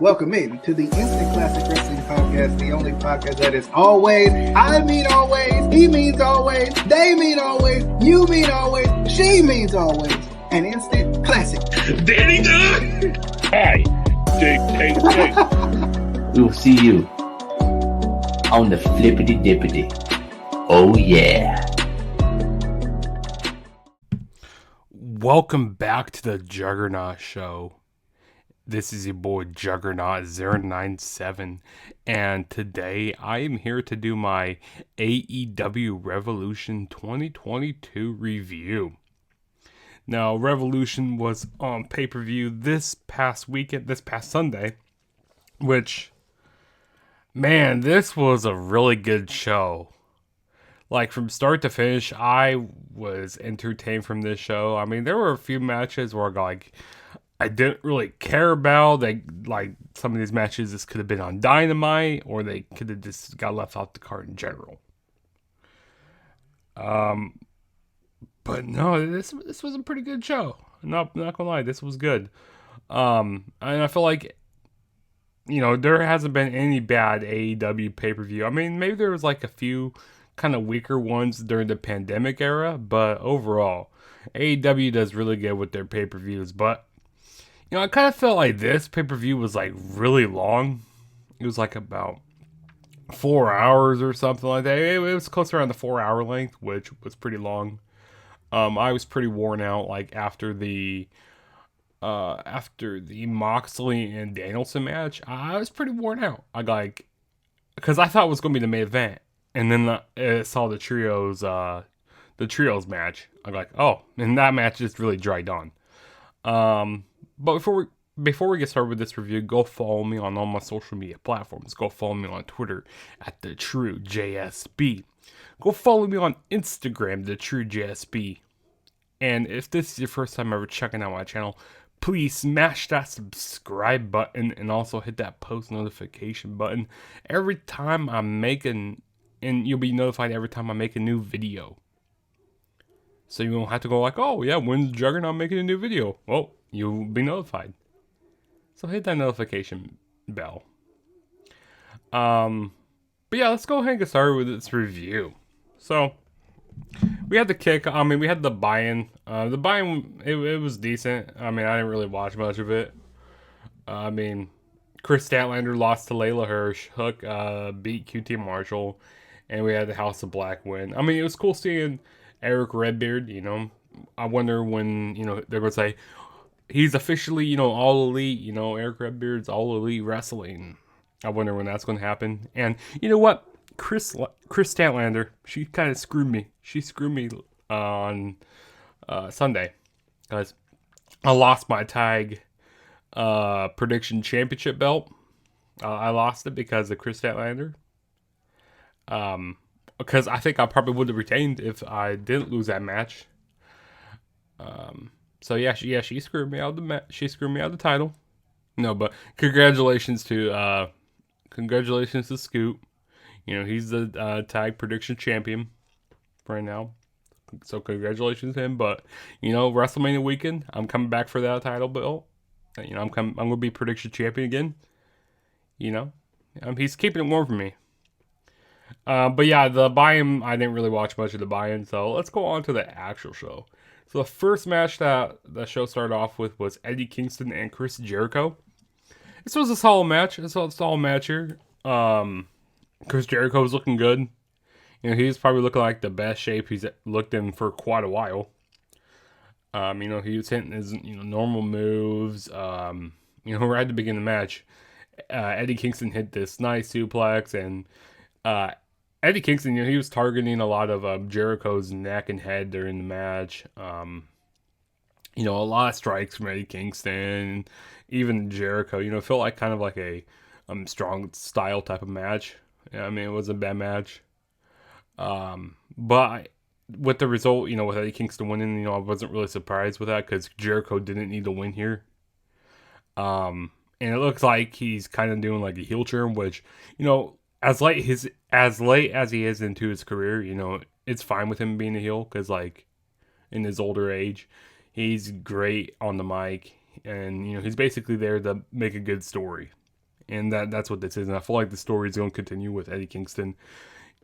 Welcome in to the Instant Classic Wrestling Podcast, the only podcast that is always, I mean always, he means always, they mean always, you mean always, she means always, an instant classic. Danny Dunn! Hi, Jake. We'll see you on the flippity dippity. Oh yeah. Welcome back to the Juggernaut Show. This is your boy Juggernaut097, and today I am here to do my AEW Revolution 2022 review. Now, Revolution was on pay-per-view this past Sunday, which, man, this was a really good show. Like, from start to finish, I was entertained from this show. I mean, there were a few matches where, I didn't really care about. Some of these matches, this could have been on Dynamite, or they could have just got left off the card in general. But no, this was a pretty good show. Not gonna lie, this was good. And I feel like, there hasn't been any bad AEW pay-per-view. I mean, maybe there was a few kind of weaker ones during the pandemic era, but overall, AEW does really good with their pay-per-views. But I kind of felt like this pay-per-view was really long. It was about 4 hours or something like that. It was close around the 4-hour length, which was pretty long. I was pretty worn out after the Moxley and Danielson match. I was pretty worn out. Because I thought it was going to be the main event, and then I saw the trios match. I'm like, oh, and that match just really dragged on. But before we get started with this review, go follow me on all my social media platforms. Go follow me on Twitter at TheTrueJSB. Go follow me on Instagram, TheTrueJSB. And if this is your first time ever checking out my channel, please smash that subscribe button and also hit that post notification button every time and you'll be notified every time I make a new video. So you won't have to go oh yeah, when's Juggernaut making a new video? Well, you'll be notified. So hit that notification bell. But yeah, let's go ahead and get started with this review. So, we had the kick. We had the buy-in. The buy-in, it was decent. I didn't really watch much of it. Chris Statlander lost to Layla Hirsch. Hook beat QT Marshall. And we had the House of Black win. It was cool seeing Eric Redbeard. I wonder when, they're going to say, he's officially, all elite. Eric Redbeard's all elite wrestling. I wonder when that's going to happen. And you know what? Chris Statlander, she kind of screwed me. She screwed me on Sunday. Because I lost my T.A.G prediction championship belt. I lost it because of Chris Statlander. Because I think I probably would have retained if I didn't lose that match. So yeah, she screwed me out of she screwed me out of the title. No, but congratulations to Scoot. He's the T.A.G prediction champion right now. So congratulations to him. But WrestleMania weekend, I'm coming back for that title belt. I'm gonna be prediction champion again. He's keeping it warm for me. But yeah, the buy-in, I didn't really watch much of the buy-in, so let's go on to the actual show. So the first match that the show started off with was Eddie Kingston and Chris Jericho. This was a solid match. It's a solid match here. Chris Jericho was looking good. He's probably looking like the best shape he's looked in for quite a while. He was hitting his normal moves. Right at the beginning of the match, Eddie Kingston hit this nice suplex, and Eddie Kingston, he was targeting a lot of Jericho's neck and head during the match. A lot of strikes from Eddie Kingston, even Jericho. It felt like kind of like a strong style type of match. It wasn't a bad match. But with the result, with Eddie Kingston winning, I wasn't really surprised with that because Jericho didn't need to win here. And it looks like he's kind of doing a heel turn, which, as late as he is into his career, it's fine with him being a heel because in his older age, he's great on the mic, and he's basically there to make a good story. And that's what this is. And I feel like the story is going to continue with Eddie Kingston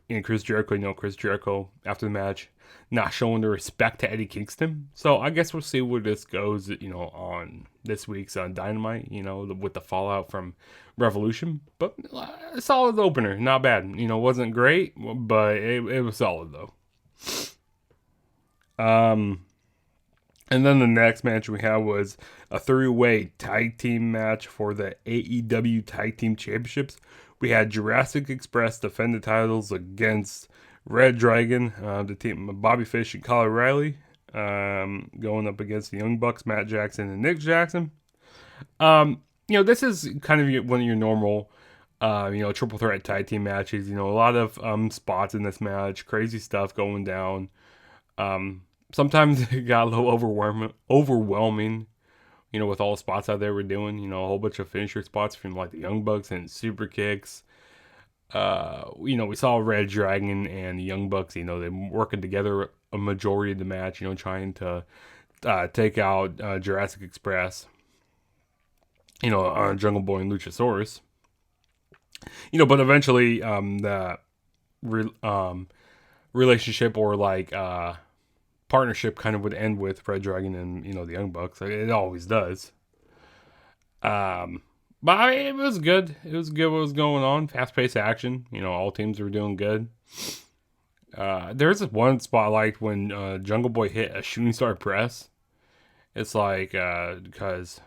and Chris Jericho. Chris Jericho after the match not showing the respect to Eddie Kingston. So I guess we'll see where this goes, on this week's Dynamite, with the fallout from Revolution. But a solid opener, not bad. Wasn't great, but it was solid though. And then the next match we had was a 3-way tag team match for the AEW Tag Team Championships. We had Jurassic Express defend the titles against Red Dragon, the team of Bobby Fish and Kyle O'Reilly, going up against the Young Bucks, Matt Jackson and Nick Jackson. This is kind of one of your normal, triple threat tag team matches. A lot of spots in this match, crazy stuff going down. Sometimes it got a little overwhelming, with all the spots out there we're doing, a whole bunch of finisher spots from like the Young Bucks and super kicks. We saw Red Dragon and the Young Bucks, they working together a majority of the match, trying to take out Jurassic Express, Jungle Boy and Luchasaurus. But eventually the relationship or like partnership kind of would end with Red Dragon and the Young Bucks. It always does. But I mean, it was good. It was good what was going on. Fast-paced action. All teams were doing good. There's this one spot I liked when Jungle Boy hit a shooting star press. It's like because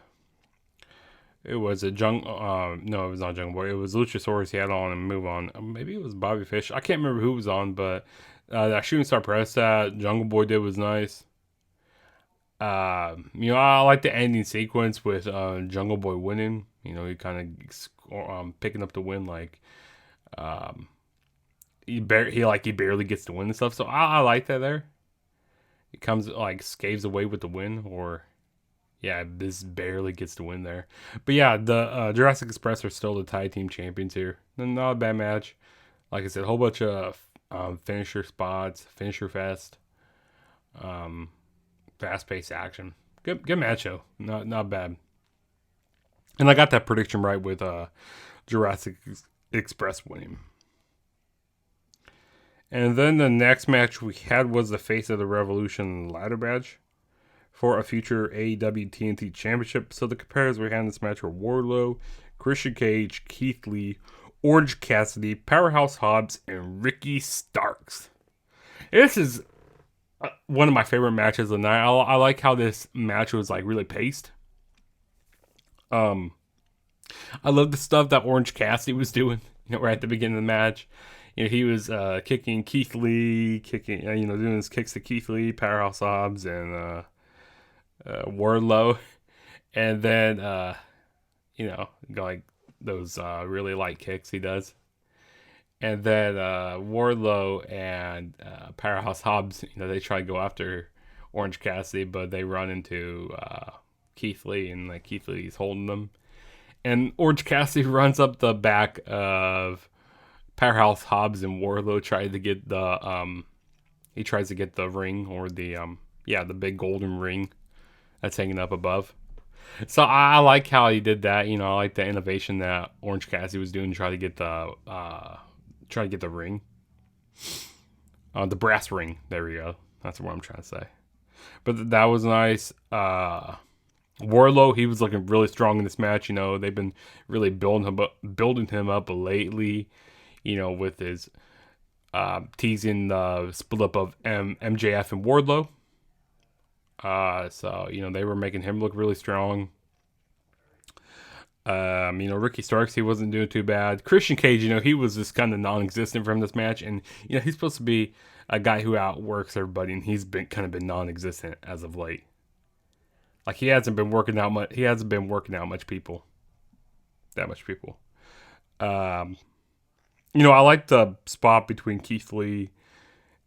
it was a no, it was not Jungle Boy. It was Luchasaurus he had on and move on. Maybe it was Bobby Fish. I can't remember who was on, but that shooting star press that Jungle Boy did was nice. I like the ending sequence with Jungle Boy winning. He kind of picking up the win like he barely gets to win and stuff. So I like that there. It comes like scaves away with the win, or this barely gets to win there. But yeah, the Jurassic Express are still the tag team champions here. Not a bad match. Like I said, a whole bunch of finisher spots, finisher fest, fast-paced action. Good match though. Not bad. And I got that prediction right with Jurassic Express winning. And then the next match we had was the Face of the Revolution ladder match for a future AEW TNT Championship. So the compares we had in this match were Wardlow, Christian Cage, Keith Lee, Orange Cassidy, Powerhouse Hobbs, and Ricky Starks. This is one of my favorite matches of the night. I like how this match was like really paced. I love the stuff that Orange Cassidy was doing, right at the beginning of the match. He was kicking Keith Lee, doing his kicks to Keith Lee, Powerhouse Hobbs, and Wardlow. And then, like those really light kicks he does. And then Wardlow and Powerhouse Hobbs, they try to go after Orange Cassidy, but they run into Keith Lee, and like Keith Lee's holding them. And Orange Cassidy runs up the back of Powerhouse Hobbs, and Wardlow tries to get the ring, or the big golden ring that's hanging up above. So I like how he did that. I like the innovation that Orange Cassidy was doing to try to get the ring. The brass ring. There we go. That's what I'm trying to say. But that was nice. Wardlow, he was looking really strong in this match. They've been really building him up lately. With his teasing the split up of MJF and Wardlow. So they were making him look really strong. Ricky Starks, he wasn't doing too bad. Christian Cage, he was just kind of non-existent from this match, and he's supposed to be a guy who outworks everybody, and he's been non-existent as of late. Like he hasn't been working out much. He hasn't been working out much people. That much people. I like the spot between Keith Lee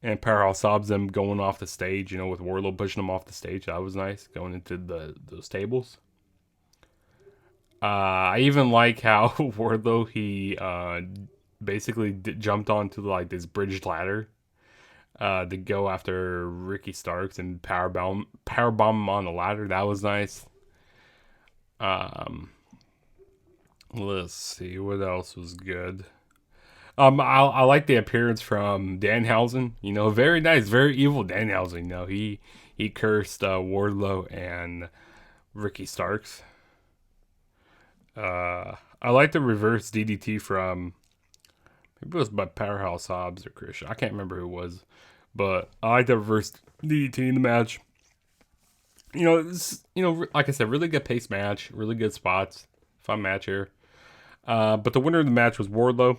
and Powerhouse Hobbs, them going off the stage, with Wardlow pushing them off the stage. That was nice, going into those tables. I even like how Wardlow, he basically jumped onto like this bridge ladder to go after Ricky Starks and powerbomb him on the ladder. That was nice. Let's see what else was good. I like the appearance from Danhausen. You know, very nice, very evil Danhausen. You know, he cursed Wardlow and Ricky Starks. I like the reverse DDT from maybe it was by Powerhouse Hobbs or Christian. I can't remember who it was, but I like the reverse DDT in the match. You know, like I said, really good pace match, really good spots, fun match here. But the winner of the match was Wardlow.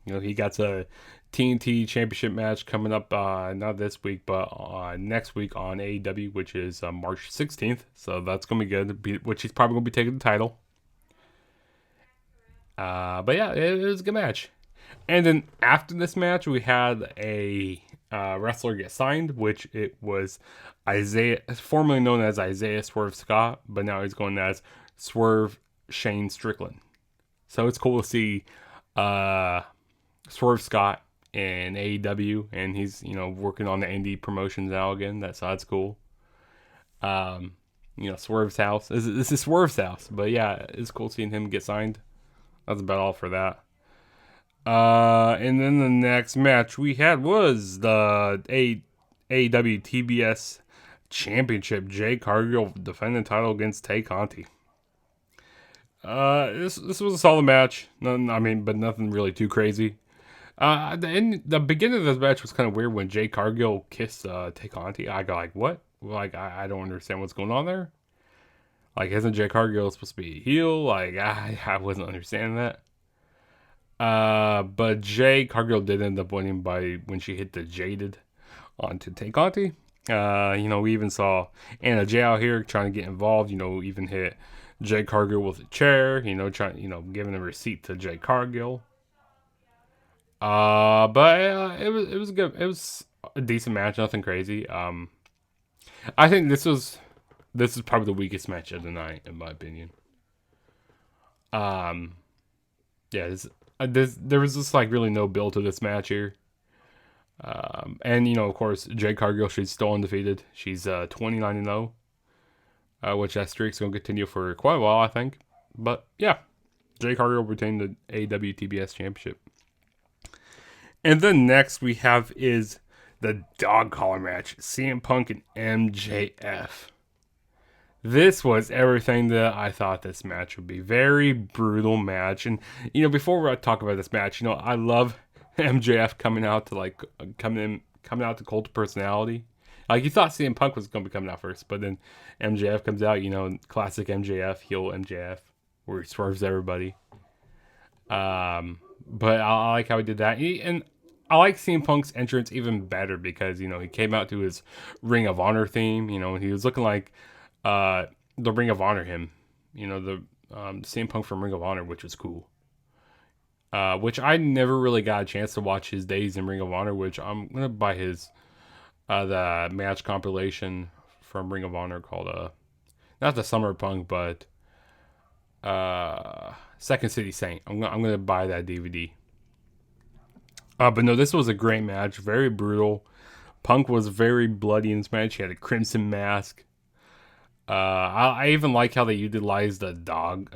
You know, he got a TNT Championship match coming up, not this week, but next week on AEW, which is March 16th. So that's going to be good, which he's probably going to be taking the title. But yeah, it was a good match. And then after this match, we had a wrestler get signed, which it was Isaiah, formerly known as Isaiah Swerve Scott, but now he's going as Swerve Shane Strickland. So it's cool to see Swerve Scott in AEW, and he's, you know, working on the indie promotions now again. That's cool. You know, Swerve's house. This is Swerve's house, but yeah, it's cool seeing him get signed. That's about all for that. And then the next match we had was the AEW TBS Championship. Jay Cargill defending the title against Tay Conti. This was a solid match. But nothing really too crazy. The beginning of this match was kind of weird when Jay Cargill kissed Tay Conti. I go like, what? Like, I don't understand what's going on there. Like, isn't Jay Cargill supposed to be a heel? Like, I wasn't understanding that. But Jay Cargill did end up winning when she hit the Jaded onto Tay Conti. You know, we even saw Anna Jay out here trying to get involved. You know, even hit Jay Cargill with a chair. You know, giving a receipt to Jay Cargill. But it was good. It was a decent match, nothing crazy. I think this is probably the weakest match of the night, in my opinion. Yeah, there was just like really no build to this match here. And you know, of course, Jay Cargill, she's still undefeated. She's 29-0, which that streak's gonna continue for quite a while, I think. But yeah, Jay Cargill retained the AEW TBS Championship. And then next we have is the dog collar match, CM Punk and MJF. This was everything that I thought this match would be. Very brutal match. And, you know, before I talk about this match, you know, I love MJF coming out to Cult of Personality. Like, you thought CM Punk was going to be coming out first, but then MJF comes out, you know, classic MJF, heel MJF, where he swerves everybody. But I like how he did that. And I like CM Punk's entrance even better because, you know, he came out to his Ring of Honor theme, you know, and he was looking like the Ring of Honor him, you know, the CM Punk from Ring of Honor, which was cool. Which I never really got a chance to watch his days in Ring of Honor, which I'm gonna buy his the match compilation from Ring of Honor called not the Summer Punk, but Second City Saint. I'm gonna buy that DVD. But no, this was a great match, very brutal. Punk was very bloody in this match. He had a crimson mask. I even like how they utilized the dog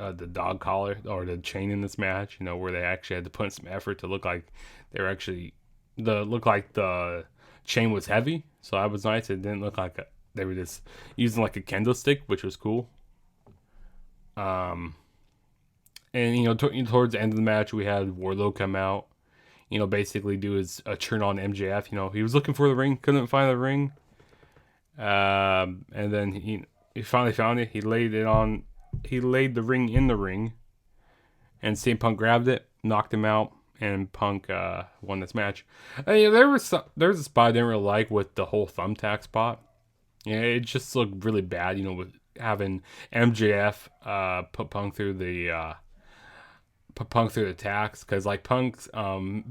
collar or the chain in this match. You know, where they actually had to put in some effort to look like they were actually the chain was heavy. So that was nice. It didn't look like they were just using like a kendo stick, which was cool. And you know, towards the end of the match, we had Wardlow come out. You know, basically do a turn on MJF. You know, he was looking for the ring, couldn't find the ring. And then he finally found it. He laid the ring in the ring. And CM Punk grabbed it, knocked him out, and Punk won this match. Yeah, there was a spot I didn't really like with the whole thumbtack spot. Yeah, it just looked really bad, you know, with having MJF put Punk through the tacks, because like Punk's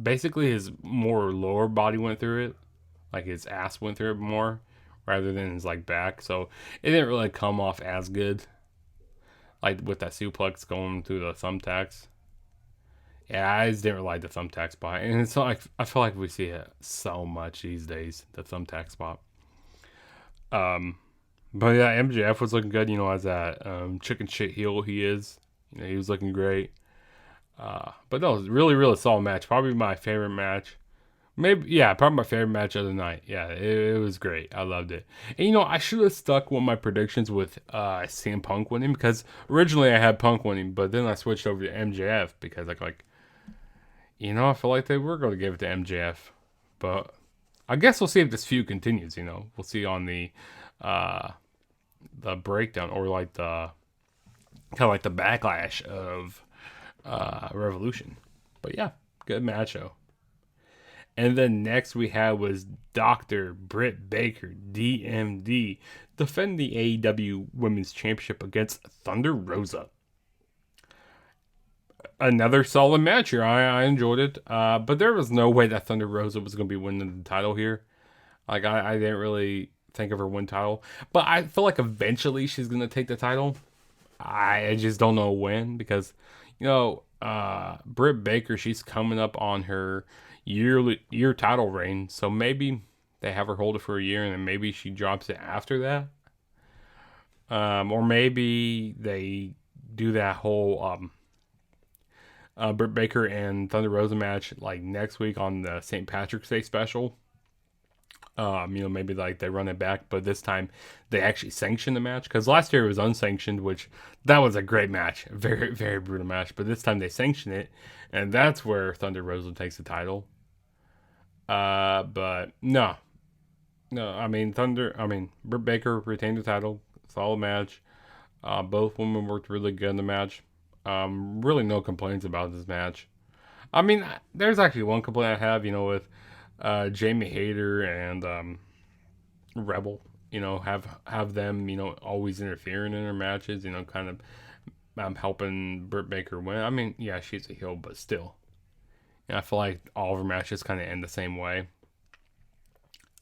basically his more lower body went through it, like his ass went through it more rather than his like back, so it didn't really come off as good, like with that suplex going through the thumbtacks. Yeah, I just didn't really like the thumbtack spot, and it's like I feel like we see it so much these days, the thumbtack spot. But yeah, MJF was looking good, you know, as that chicken shit heel he is. You know, he was looking great. But no, it was really, really solid match. Probably my favorite match. Maybe, yeah, probably my favorite match of the night. Yeah, it was great. I loved it. And I should have stuck with my predictions with CM Punk winning, because originally I had Punk winning, but then I switched over to MJF because I feel like they were going to give it to MJF. But I guess we'll see if this feud continues. We'll see on the breakdown, or like the kind of like the backlash of Revolution. But yeah, good match though. And then next we had was Dr. Britt Baker, DMD, defend the AEW Women's Championship against Thunder Rosa. Another solid match here. I enjoyed it. But there was no way that Thunder Rosa was going to be winning the title here. I didn't really think of her win title. But I feel like eventually she's going to take the title. I just don't know when, because, Britt Baker, she's coming up on her year title reign. So maybe they have her hold it for a year and then maybe she drops it after that. Or maybe they do that whole Britt Baker and Thunder Rosa match like next week on the St. Patrick's Day special. Maybe like they run it back, but this time they actually sanction the match, because last year it was unsanctioned, which that was a great match, very, very brutal match. But this time they sanction it, and that's where Thunder Rosa takes the title. But no, Britt Baker retained the title, solid match. Both women worked really good in the match. Really no complaints about this match. There's actually one complaint I have, with Jamie Hayter and Rebel, have them, always interfering in their matches, kind of helping Britt Baker win. Yeah, she's a heel, but still, I feel like all of her matches kind of end the same way.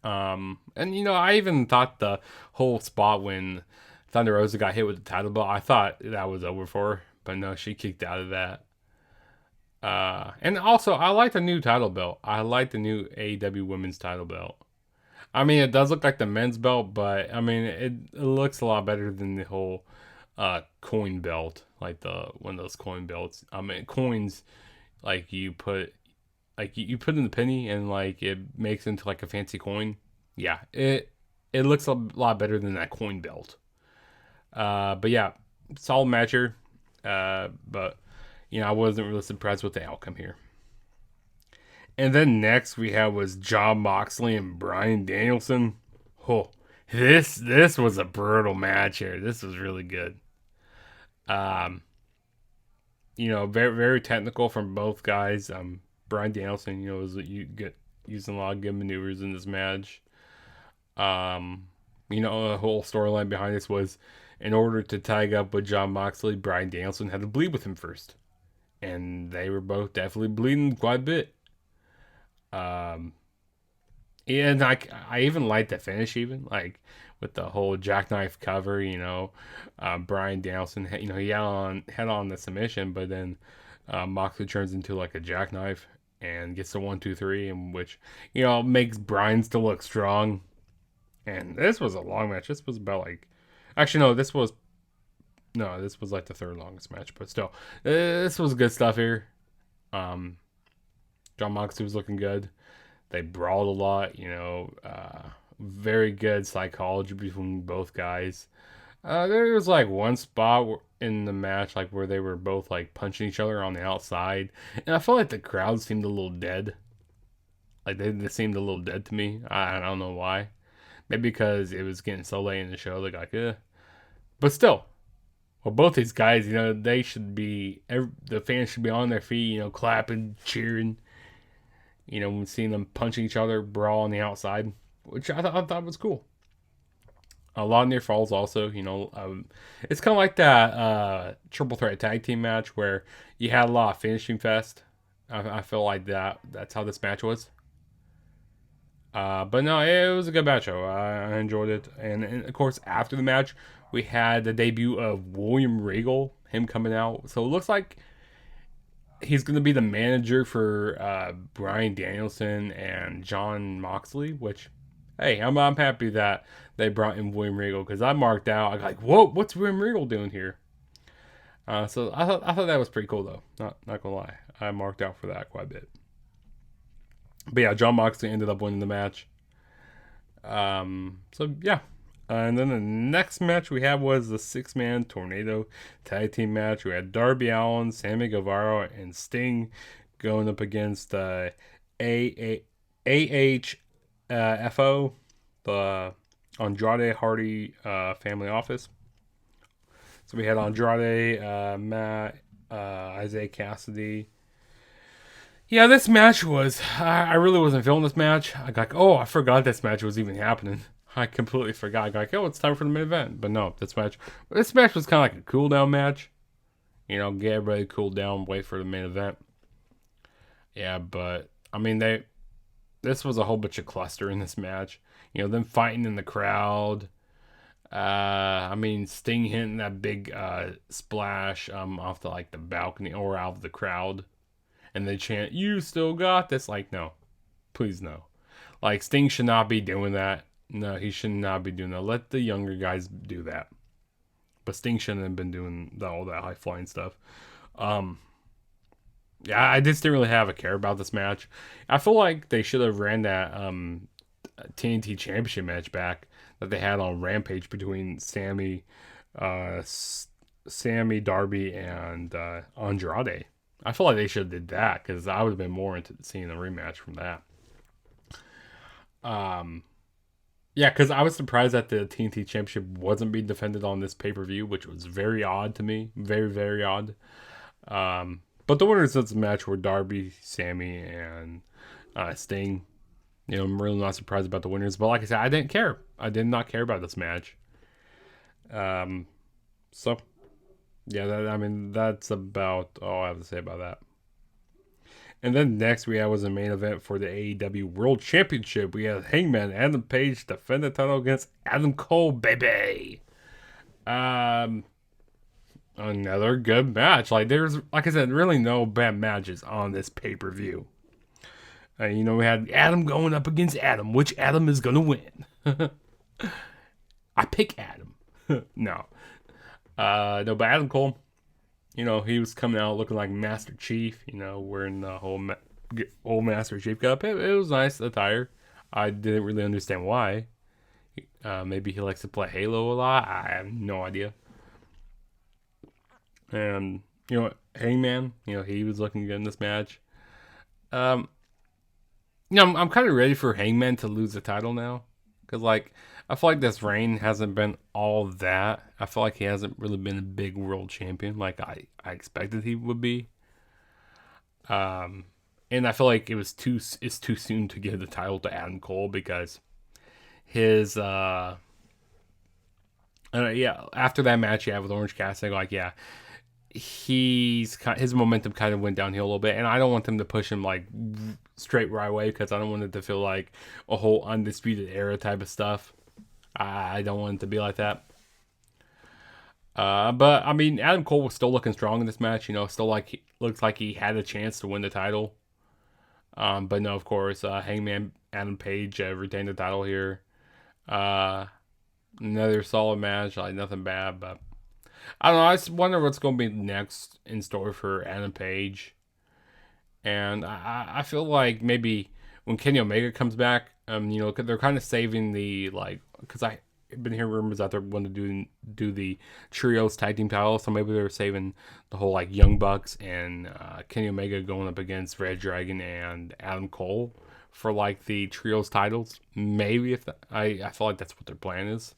And I even thought the whole spot when Thunder Rosa got hit with the title belt, I thought that was over for her, but no, she kicked out of that. And also, I like the new title belt. I like the new AEW Women's title belt. It does look like the men's belt, but it looks a lot better than the whole coin belt, like one of those coin belts. Coins, like you put in the penny and like it makes into like a fancy coin. Yeah, it looks a lot better than that coin belt. But yeah, solid matcher. But I wasn't really surprised with the outcome here. And then next we had was Jon Moxley and Bryan Danielson. Oh, this was a brutal match here. This was really good. Very, very technical from both guys. Bryan Danielson, was using a lot of good maneuvers in this match. The whole storyline behind this was, in order to tag up with Jon Moxley, Bryan Danielson had to bleed with him first. And they were both definitely bleeding quite a bit. And I even liked the finish, even like with the whole jackknife cover. Bryan Danielson, he had on the submission, but then Moxley turns into like a jackknife and gets the 1, 2, 3, in which makes Bryan still look strong. And this was a long match. This was about like, actually no, this was like the third longest match, but still, this was good stuff here. Jon Moxley was looking good. They brawled a lot, very good psychology between both guys. There was like one spot in the match, like where they were both like punching each other on the outside, and I felt like the crowd seemed a little dead. Like they seemed a little dead to me. I don't know why. Maybe because it was getting so late in the show. They're like, eh. But still. Well, both these guys, they should be, the fans should be on their feet, clapping, cheering, when seeing them punching each other, brawl on the outside, which I thought was cool. A lot of near falls also, it's kind of like that triple threat tag team match where you had a lot of finishing fest. I feel like that's how this match was. But no, it was a good match. I enjoyed it. And of course, after the match, we had the debut of William Regal, him coming out. So it looks like he's going to be the manager for Bryan Danielson and Jon Moxley, which, hey, I'm happy that they brought in William Regal, because I marked out. I'm like, whoa, what's William Regal doing here? So I thought that was pretty cool though. Not gonna lie, I marked out for that quite a bit. But yeah, John Moxley ended up winning the match. So yeah. And then the next match we had was the 6-man tornado tag team match. We had Darby Allin, Sammy Guevara, and Sting going up against AHFO, the Andrade Hardy family office. So we had Andrade, Matt, Isaiah Cassidy. Yeah, this match was. I really wasn't feeling this match. I got, oh, I forgot this match was even happening. I completely forgot. I got, oh, it's time for the main event. But no, this match was kind of like a cool down match. You know, get everybody cooled down, wait for the main event. Yeah, but I mean, this was a whole bunch of cluster in this match. You know, them fighting in the crowd. I mean, Sting hitting that big splash off the balcony or out of the crowd, and they chant, "You still got this!" Like, no, please no. Like, Sting should not be doing that. No, he should not be doing that. Let the younger guys do that. But Sting shouldn't have been doing all that high flying stuff. Yeah, I just didn't really have a care about this match. I feel like they should have ran that TNT Championship match back that they had on Rampage between Sammy, Darby, and Andrade. I feel like they should have did that because I would have been more into seeing a rematch from that. Yeah, because I was surprised that the TNT Championship wasn't being defended on this pay-per-view, which was very odd to me. Very, very odd. But the winners of the match were Darby, Sammy, and Sting. You know, I'm really not surprised about the winners. But like I said, I didn't care. I did not care about this match. So, yeah, that's about all I have to say about that. And then next we had was a main event for the AEW World Championship. We had Hangman Adam Page defend the title against Adam Cole, baby. Another good match. There's, like I said, really no bad matches on this pay-per-view. You know, we had Adam going up against Adam. Which Adam is going to win? I pick Adam. No. No, but Adam Cole, you know, he was coming out looking like Master Chief, you know, wearing the whole old Master Chief cup. It was nice attire. I didn't really understand why. Maybe he likes to play Halo a lot. I have no idea. And, you know, Hangman, you know, he was looking good in this match. You know, I'm kind of ready for Hangman to lose the title now. Because, I feel like this reign hasn't been all that. I feel like he hasn't really been a big world champion like I expected he would be. And I feel like it's too soon to give the title to Adam Cole because his after that match he had with Orange Cassidy, his momentum kind of went downhill a little bit, and I don't want them to push him straight right away because I don't want it to feel like a whole undisputed era type of stuff. I don't want it to be like that. But I mean, Adam Cole was still looking strong in this match. You know, still looks like he had a chance to win the title. But no, of course, Hangman Adam Page retained the title here. Another solid match, nothing bad, but I don't know. I just wonder what's going to be next in store for Adam Page. And I feel like maybe when Kenny Omega comes back, you know, they're kind of saving the because I've been hearing rumors that they're going to do the trios tag team title, so maybe they're saving the whole Young Bucks and Kenny Omega going up against Red Dragon and Adam Cole for the trios titles. Maybe I feel like that's what their plan is.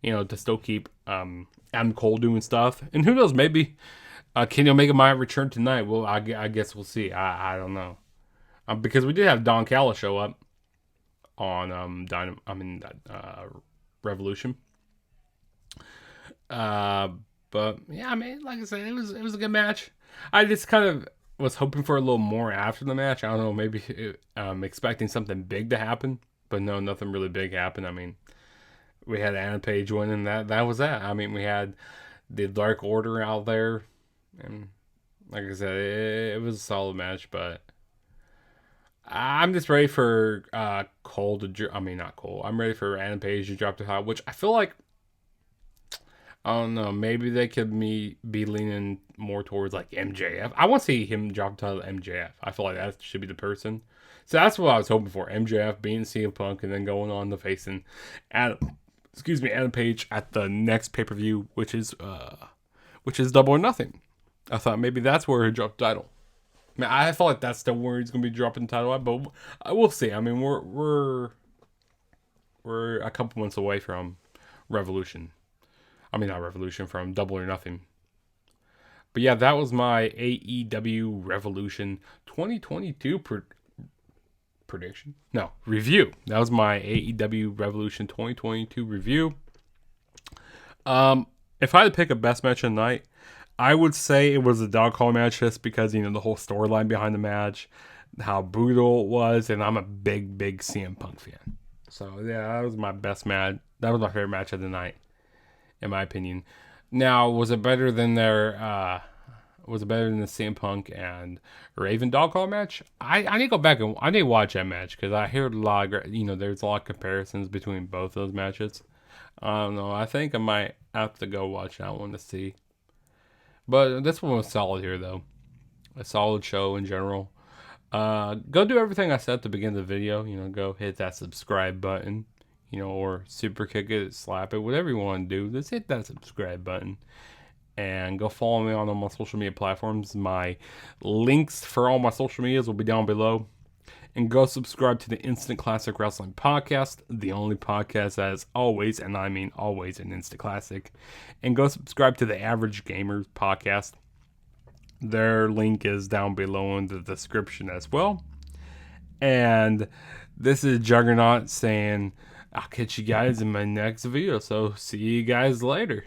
You know, to still keep Adam Cole doing stuff, and who knows, maybe Kenny Omega might return tonight. Well, I guess we'll see. I don't know, because we did have Don Callis show up on Revolution. But yeah, I mean, like I said, it was a good match. I just kind of was hoping for a little more after the match. I don't know, maybe expecting something big to happen, but no, nothing really big happened. I mean, we had Adam Page winning. That was that. I mean, we had the Dark Order out there, and like I said, it was a solid match. But I'm just ready for Cole to. I mean, not Cole. I'm ready for Adam Page to drop the title, which I feel like I don't know. Maybe they could be leaning more towards like MJF. I want to see him drop the title to MJF. I feel like that should be the person. So that's what I was hoping for. MJF being CM Punk and then going on to facing Adam Page at the next pay-per-view, which is Double or Nothing. I thought maybe that's where he dropped the title. I mean, I feel like that's still where he's gonna be dropping the title at, but we'll see. I mean, we're a couple months away from Revolution. I mean, not Revolution, from Double or Nothing. But yeah, that was my AEW Revolution 2022 prediction. No, review. That was my AEW Revolution 2022 review. If I had to pick a best match of the night, I would say it was a dog collar match, just because, the whole storyline behind the match, how brutal it was, and I'm a big CM Punk fan. So yeah, that was my best match. That was my favorite match of the night, in my opinion. Now, was it better than the CM Punk and Raven dog collar match? I need to go back and I need to watch that match, because I heard a lot of, there's a lot of comparisons between both those matches. I don't know. I think I might have to go watch that one to see. But this one was solid here, though. A solid show in general. Go do everything I said at the beginning of the video. Go hit that subscribe button. Or super kick it, slap it, whatever you want to do. Just hit that subscribe button. And go follow me on all my social media platforms. My links for all my social medias will be down below. And go subscribe to the Instant Classic Wrestling Podcast, the only podcast that is always, and I mean always, an instant classic. And go subscribe to the Average Gamers Podcast. Their link is down below in the description as well. And this is Juggernaut saying, I'll catch you guys in my next video. So see you guys later.